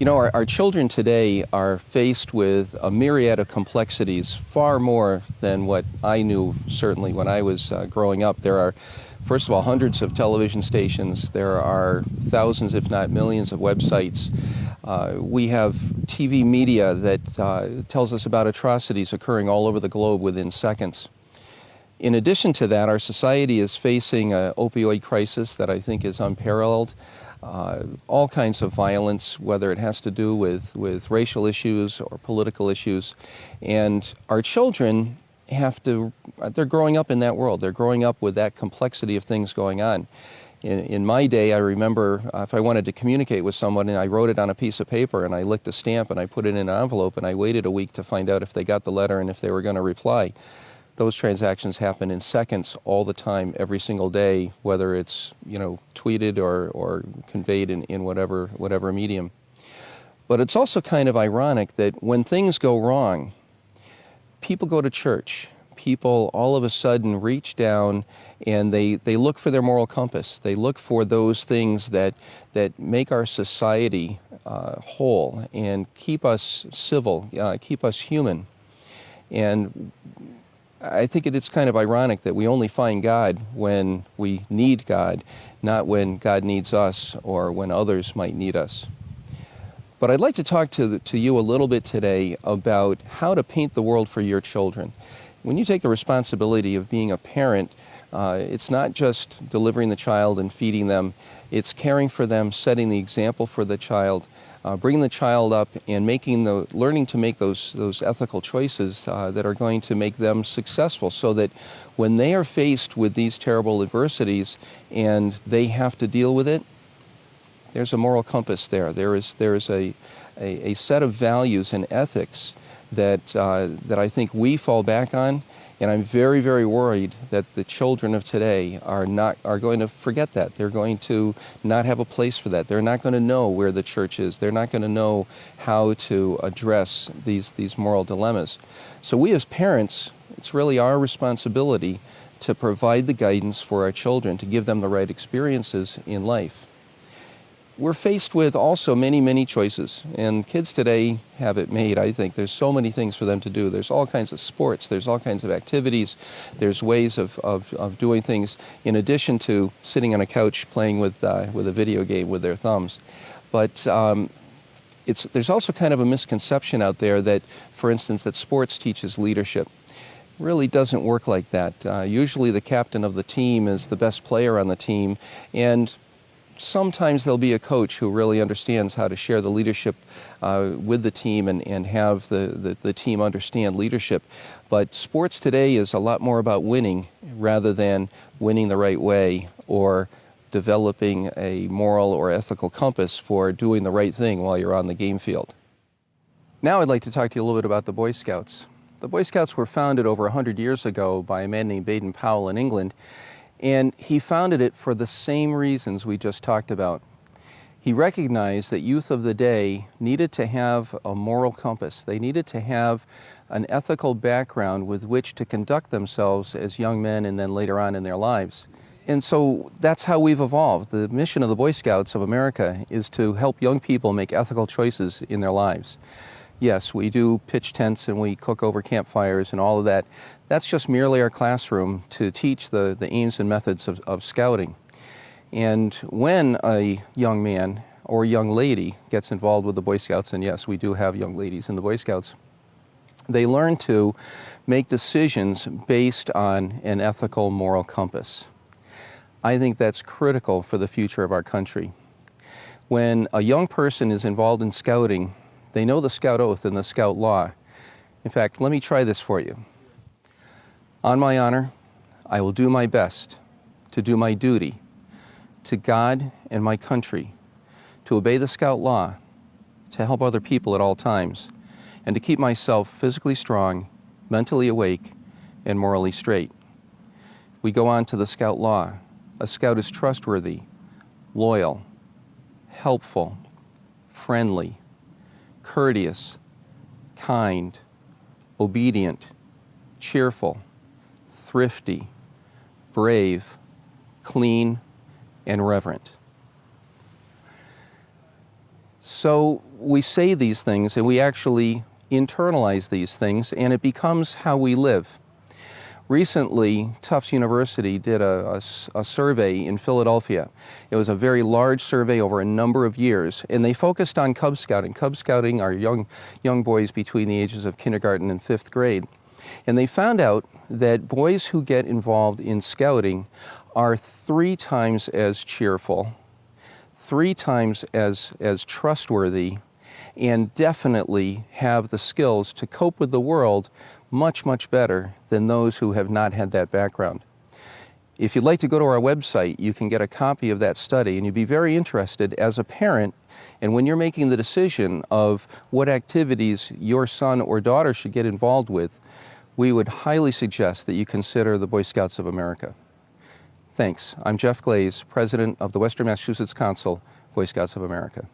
You know, our children today are faced with a myriad of complexities, far more than what I knew, certainly, when I was growing up. There are, first of all, hundreds of television stations. There are thousands, if not millions, of websites. We have TV media that tells us about atrocities occurring all over the globe within seconds. In addition to that, our society is facing an opioid crisis that I think is unparalleled. All kinds of violence, whether it has to do with racial issues or political issues. And our children they're growing up in that world. They're growing up with that complexity of things going on. In my day, I remember if I wanted to communicate with someone, and I wrote it on a piece of paper and I licked a stamp and I put it in an envelope and I waited a week to find out if they got the letter and if they were going to reply. Those transactions happen in seconds all the time, every single day, whether it's, tweeted or conveyed in whatever medium. But it's also kind of ironic that when things go wrong, people go to church. People all of a sudden reach down and they look for their moral compass. They look for those things that make our society whole and keep us civil, keep us human. And I think it's kind of ironic that we only find God when we need God, not when God needs us or when others might need us. But I'd like to talk to you a little bit today about how to paint the world for your children. When you take the responsibility of being a parent, it's not just delivering the child and feeding them, it's caring for them, setting the example for the child, bringing the child up and learning to make those ethical choices that are going to make them successful, so that when they are faced with these terrible adversities and they have to deal with it, there's a moral compass there. There is a set of values and ethics that I think we fall back on, and I'm very, very worried that the children of today are going to forget that. They're going to not have a place for that. They're not going to know where the church is. They're not going to know how to address these moral dilemmas. So we as parents, it's really our responsibility to provide the guidance for our children, to give them the right experiences in life. We're faced with also many, many choices, and kids today have it made, I think. There's so many things for them to do. There's all kinds of sports, there's all kinds of activities, there's ways of doing things in addition to sitting on a couch playing with a video game with their thumbs. But there's also kind of a misconception out there that, for instance, that sports teaches leadership. It really doesn't work like that. Usually the captain of the team is the best player on the team, and sometimes there'll be a coach who really understands how to share the leadership with the team and have the team understand leadership. But sports today is a lot more about winning rather than winning the right way or developing a moral or ethical compass for doing the right thing while you're on the game field. Now I'd like to talk to you a little bit about the Boy Scouts. The Boy Scouts were founded over 100 years ago by a man named Baden-Powell in England. And he founded it for the same reasons we just talked about. He recognized that youth of the day needed to have a moral compass. They needed to have an ethical background with which to conduct themselves as young men and then later on in their lives. And so that's how we've evolved. The mission of the Boy Scouts of America is to help young people make ethical choices in their lives. Yes, we do pitch tents and we cook over campfires and all of that. That's just merely our classroom to teach the aims and methods of scouting. And when a young man or young lady gets involved with the Boy Scouts, and yes, we do have young ladies in the Boy Scouts, they learn to make decisions based on an ethical, moral compass. I think that's critical for the future of our country. When a young person is involved in scouting, they know the Scout Oath and the Scout Law. In fact, let me try this for you. On my honor, I will do my best to do my duty to God and my country, to obey the Scout Law, to help other people at all times, and to keep myself physically strong, mentally awake, and morally straight. We go on to the Scout Law. A Scout is trustworthy, loyal, helpful, friendly, courteous, kind, obedient, cheerful, thrifty, brave, clean, and reverent. So we say these things and we actually internalize these things, and it becomes how we live. Recently, Tufts University did a survey in Philadelphia. It was a very large survey over a number of years, and they focused on Cub Scouting. Cub Scouting are young boys between the ages of kindergarten and 5th grade. And they found out that boys who get involved in scouting are 3 times as cheerful, 3 times as trustworthy, and definitely have the skills to cope with the world much, much better than those who have not had that background. If you'd like to go to our website, you can get a copy of that study, and you'd be very interested as a parent, and when you're making the decision of what activities your son or daughter should get involved with, we would highly suggest that you consider the Boy Scouts of America. Thanks. I'm Jeff Glaze, President of the Western Massachusetts Council, Boy Scouts of America.